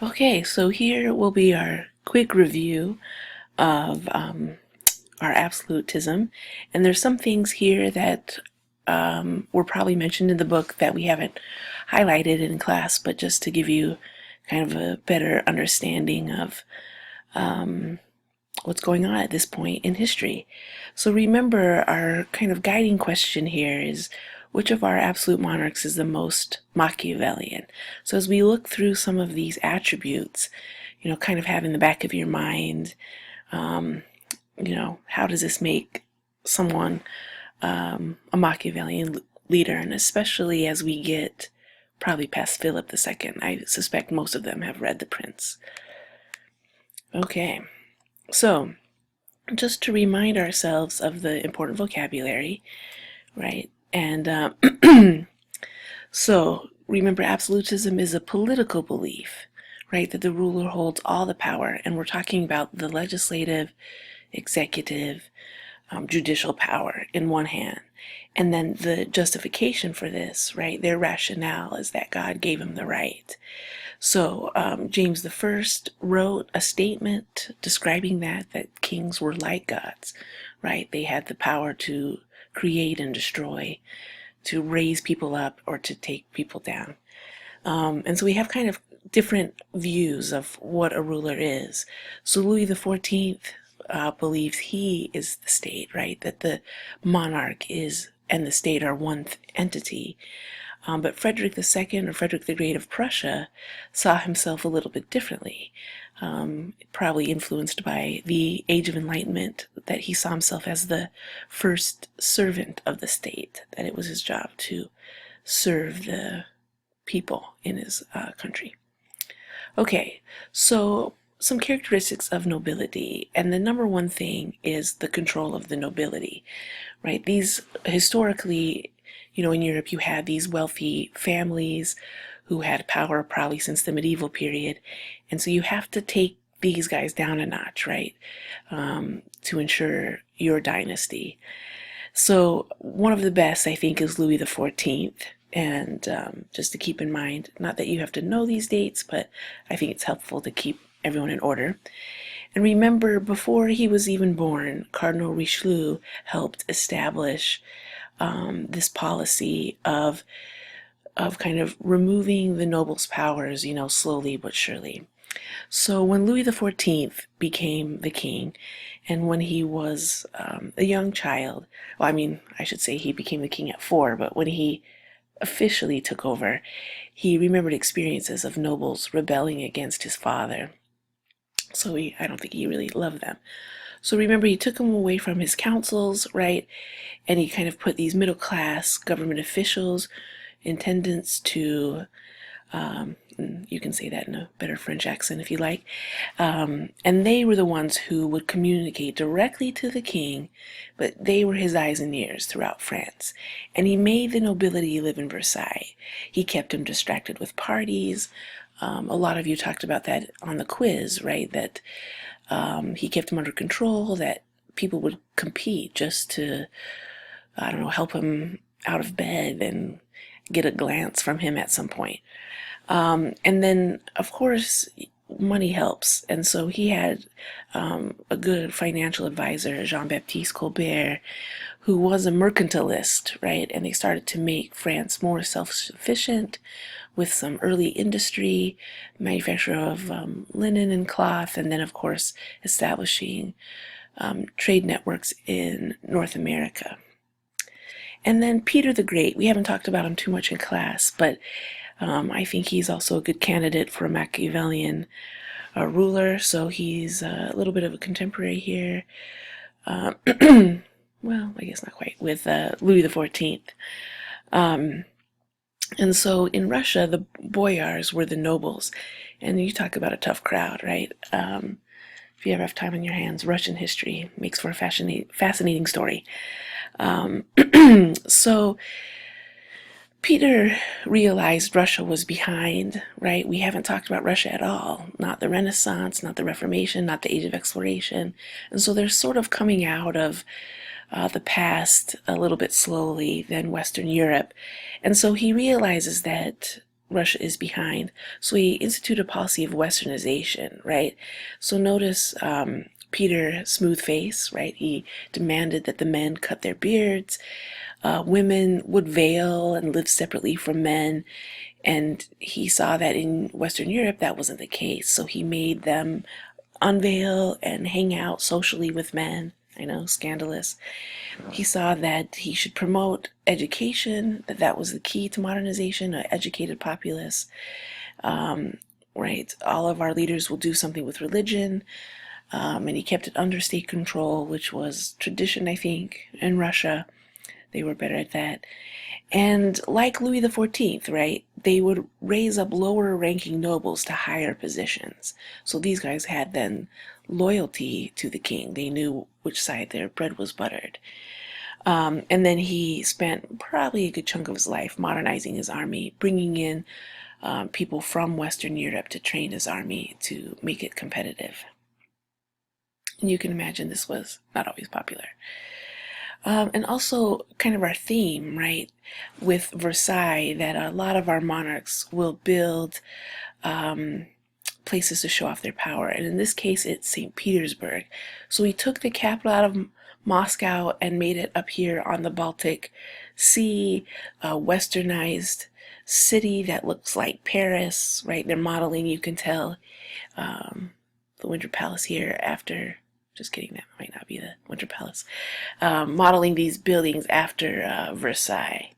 Okay, so here will be our quick review of our absolutism. And there's some things here that were probably mentioned in the book that we haven't highlighted in class, but just to give you kind of a better understanding of what's going on at this point in history. So remember, our kind of guiding question here is, which of our absolute monarchs is the most Machiavellian? So as we look through some of these attributes, kind of have in the back of your mind, how does this make someone a Machiavellian leader? And especially as we get probably past Philip II, I suspect most of them have read The Prince. Okay, so just to remind ourselves of the important vocabulary, right? And so remember, absolutism is a political belief, right? That the ruler holds all the power, and we're talking about the legislative, executive, judicial power in one hand. And then the justification for this, right? Their rationale is that God gave him the right. So James I wrote a statement describing that kings were like gods, right? They had the power to create and destroy, to raise people up or to take people down. And so we have kind of different views of what a ruler is. So Louis XIV believes he is the state, right? That the monarch is and the state are one entity. But Frederick II, or Frederick the Great of Prussia, saw himself a little bit differently, probably influenced by the Age of Enlightenment, that he saw himself as the first servant of the state, that it was his job to serve the people in his country. Okay, so some characteristics of nobility, and the number one thing is the control of the nobility, right? These historically, in Europe, you had these wealthy families who had power probably since the medieval period, and so you have to take these guys down a notch, right, to ensure your dynasty. So one of the best, I think, is Louis XIV. And just to keep in mind, not that you have to know these dates, but I think it's helpful to keep everyone in order. And remember, before he was even born, Cardinal Richelieu helped establish this policy of kind of removing the nobles' powers, slowly but surely. So when Louis XIV became the king, and when he was a young child, well, I should say he became the king at 4, but when he officially took over, he remembered experiences of nobles rebelling against his father. So I don't think he really loved them. So remember, he took him away from his councils, right? And he kind of put these middle class government officials, intendants to, you can say that in a better French accent if you like, and they were the ones who would communicate directly to the king, but they were his eyes and ears throughout France. And he made the nobility live in Versailles. He kept them distracted with parties. A lot of you talked about that on the quiz, right? That he kept them under control, that people would compete just to, help him out of bed and get a glance from him at some point. And then, of course, money helps. And so he had a good financial advisor, Jean-Baptiste Colbert, who was a mercantilist, right? And they started to make France more self-sufficient with some early industry, manufacture of linen and cloth, and then, of course, establishing trade networks in North America. And then Peter the Great, we haven't talked about him too much in class, but I think he's also a good candidate for a Machiavellian ruler, so he's a little bit of a contemporary here. Well, I guess not quite, with Louis XIV. And so in Russia, the boyars were the nobles. And you talk about a tough crowd, right? If you ever have time on your hands, Russian history makes for a fascinating story. So Peter realized Russia was behind, right? We haven't talked about Russia at all. Not the Renaissance, not the Reformation, not the Age of Exploration. And so they're sort of coming out of the past a little bit slowly than Western Europe. And so he realizes that Russia is behind. So he instituted a policy of westernization, right? So notice Peter Smoothface, right? He demanded that the men cut their beards. Women would veil and live separately from men. And he saw that in Western Europe that wasn't the case. So he made them unveil and hang out socially with men. I know, scandalous. He saw that he should promote education, that that was the key to modernization, an educated populace. Right? All of our leaders will do something with religion. And he kept it under state control, which was tradition, I think, in Russia. They were better at that. And like Louis XIV, right, they would raise up lower ranking nobles to higher positions. So these guys had then loyalty to the king. They knew which side their bread was buttered. And then he spent probably a good chunk of his life modernizing his army, bringing in people from Western Europe to train his army to make it competitive. And you can imagine this was not always popular. And also kind of our theme, right, with Versailles, that a lot of our monarchs will build places to show off their power. And in this case, it's St. Petersburg. So he took the capital out of Moscow and made it up here on the Baltic Sea, a westernized city that looks like Paris, right? They're modeling, you can tell, the Winter Palace here after... Just kidding, that might not be the Winter Palace. Modeling these buildings after Versailles.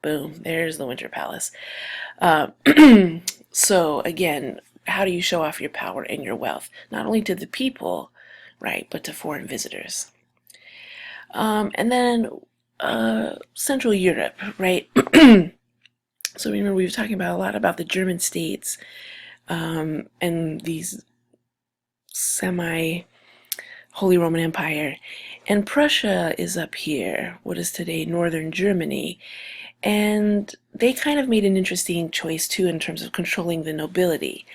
Boom, there's the Winter Palace. So again, how do you show off your power and your wealth? Not only to the people, right, but to foreign visitors. And then Central Europe, right? So remember we were talking about a lot about the German states and these Holy Roman Empire, and Prussia is up here, what is today northern Germany, and they kind of made an interesting choice too in terms of controlling the nobility.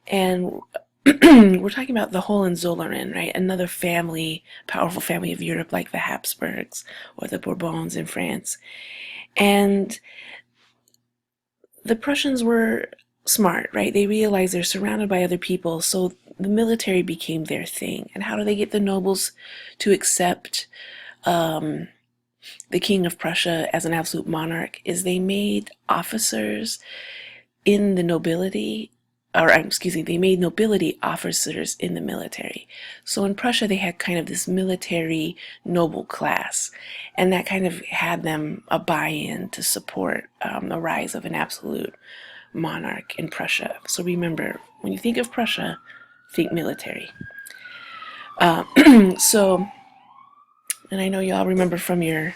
And we're talking about the Hohenzollern, right? Another family, powerful family of Europe, like the Habsburgs or the Bourbons in France. And the Prussians were smart, right? They realized they're surrounded by other people, so the military became their thing. And how do they get the nobles to accept the King of Prussia as an absolute monarch? Is they made officers in the nobility, or excuse me, they made nobility officers in the military. So in Prussia, they had kind of this military noble class, and that kind of had them a buy-in to support the rise of an absolute monarch in Prussia. So remember, when you think of Prussia, think military. So, and I know y'all remember from your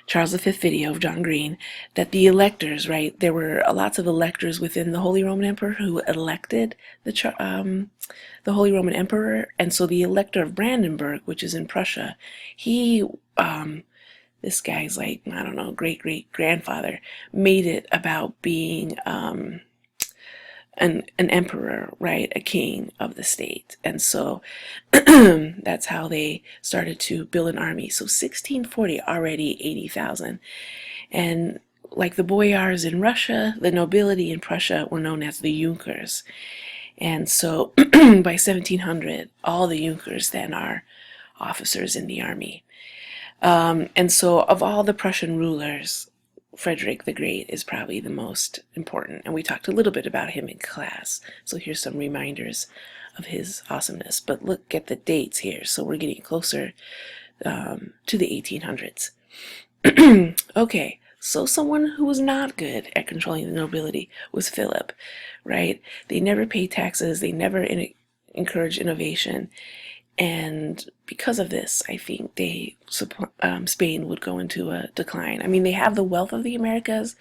Charles V video of John Green that the electors, right, there were lots of electors within the Holy Roman Emperor who elected the Holy Roman Emperor. And so the elector of Brandenburg, which is in Prussia, he this guy's like, I don't know, great-great-grandfather, made it about being an emperor, right, a king of the state. And so that's how they started to build an army. So 1640, already 80,000. And like the boyars in Russia, the nobility in Prussia were known as the Junkers. And so by 1700, all the Junkers then are officers in the army. And so of all the Prussian rulers, Frederick the Great is probably the most important. And we talked a little bit about him in class. So here's some reminders of his awesomeness. But look at the dates here. So we're getting closer to the 1800s. Okay, so someone who was not good at controlling the nobility was Philip, right? They never paid taxes. They never encouraged innovation. And because of this, I think Spain would go into a decline. I mean, they have the wealth of the Americas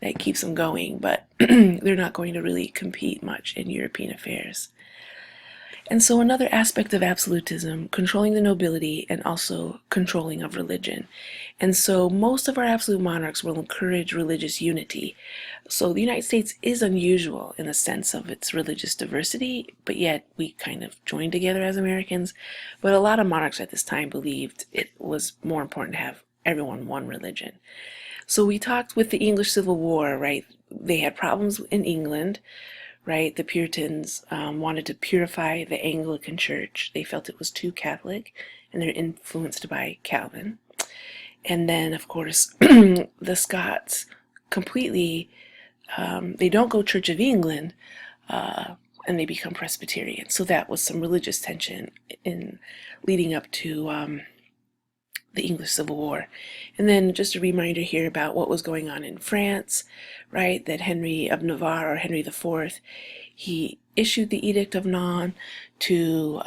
that keeps them going, but they're not going to really compete much in European affairs. And so another aspect of absolutism, controlling the nobility and also controlling of religion. And so most of our absolute monarchs will encourage religious unity. So the United States is unusual in the sense of its religious diversity, but yet we kind of joined together as Americans. But a lot of monarchs at this time believed it was more important to have everyone one religion. So we talked with the English Civil War, right? They had problems in England, right? The Puritans wanted to purify the Anglican Church. They felt it was too Catholic, and they're influenced by Calvin. And then, of course, the Scots completely, they don't go Church of England, and they become Presbyterian. So that was some religious tension in leading up to the English Civil War. And then just a reminder here about what was going on in France, right? That Henry of Navarre, or Henry IV, he issued the Edict of Nantes to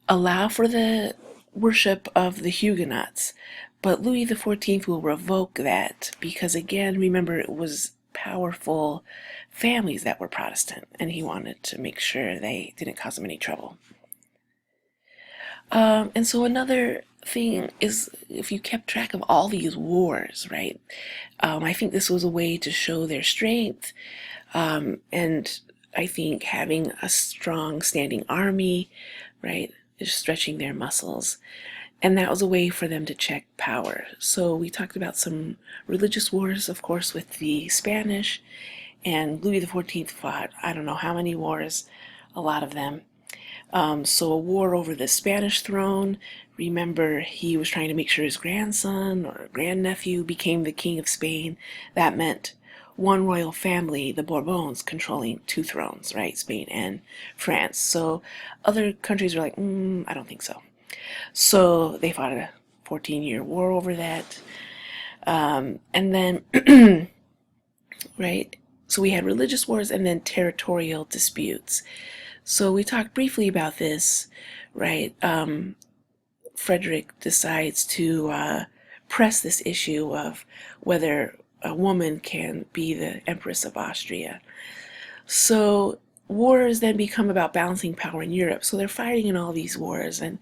allow for the worship of the Huguenots. But Louis XIV will revoke that because, again, remember, it was powerful families that were Protestant, and he wanted to make sure they didn't cause him any trouble. And so another thing is, if you kept track of all these wars, right? I think this was a way to show their strength, and I think having a strong standing army, right, is stretching their muscles. And that was a way for them to check power. So we talked about some religious wars, of course, with the Spanish, and Louis XIV fought I don't know how many wars, a lot of them. So a war over the Spanish throne. Remember, he was trying to make sure his grandson or grandnephew became the king of Spain. That meant one royal family, the Bourbons, controlling two thrones, right? Spain and France. So other countries were like, I don't think so. So they fought a 14-year war over that. And then, right? So we had religious wars and then territorial disputes. So we talked briefly about this, right? Frederick decides to press this issue of whether a woman can be the Empress of Austria. So wars then become about balancing power in Europe. So they're fighting in all these wars. And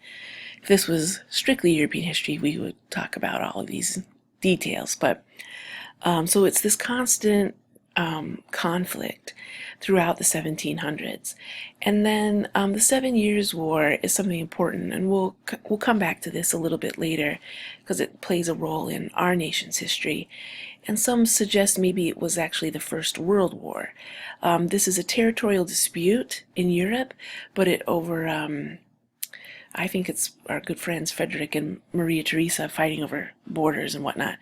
if this was strictly European history, we would talk about all of these details. But so it's this constant conflict throughout the 1700s. And then the 7 Years' War is something important, and we'll come back to this a little bit later because it plays a role in our nation's history. And some suggest maybe it was actually the First World War. This is a territorial dispute in Europe, but it over I think it's our good friends Frederick and Maria Theresa fighting over borders and whatnot.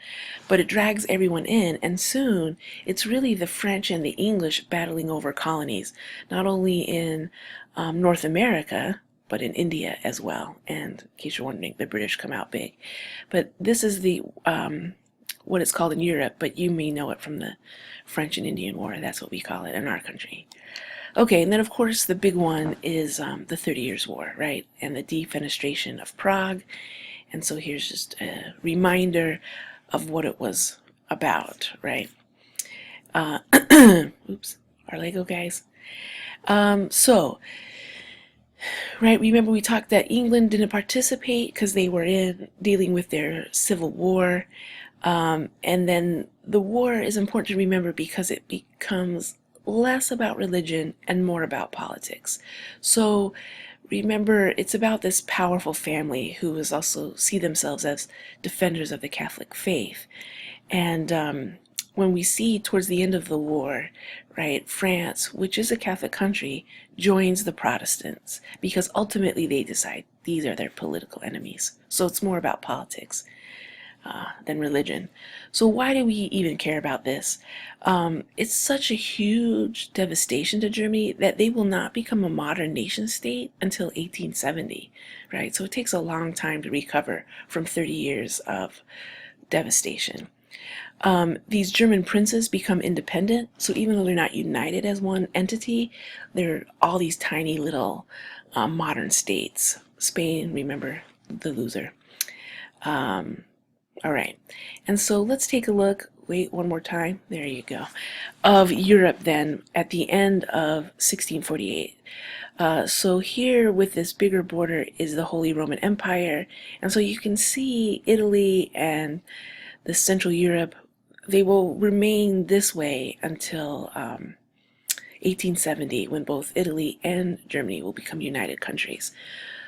But it drags everyone in, and soon it's really the French and the English battling over colonies, not only in North America, but in India as well. And in case you're wondering, the British come out big. But this is the what it's called in Europe, but you may know it from the French and Indian War. That's what we call it in our country. Okay, and then of course the big one is the 30 Years' War, right? And the defenestration of Prague. And so here's just a reminder of what it was about, right? Oops, our Lego guys. So, right, remember we talked that England didn't participate because they were dealing with their civil war. And then the war is important to remember because it becomes less about religion and more about politics. So remember, it's about this powerful family who is also see themselves as defenders of the Catholic faith. And when we see towards the end of the war, right, France, which is a Catholic country, joins the Protestants because ultimately they decide these are their political enemies. So it's more about politics than religion. So why do we even care about this? It's such a huge devastation to Germany that they will not become a modern nation state until 1870, right? So it takes a long time to recover from 30 years of devastation. These German princes become independent, so even though they're not united as one entity, they're all these tiny little modern states. Spain, remember, the loser. All right, and so let's take a look, wait one more time, there you go, of Europe then at the end of 1648. So here with this bigger border is the Holy Roman Empire, and so you can see Italy and the Central Europe, they will remain this way until 1870 when both Italy and Germany will become united countries.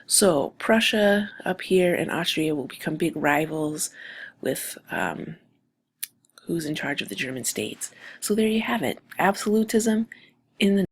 So Prussia up here and Austria will become big rivals with who's in charge of the German states. So there you have it. Absolutism in the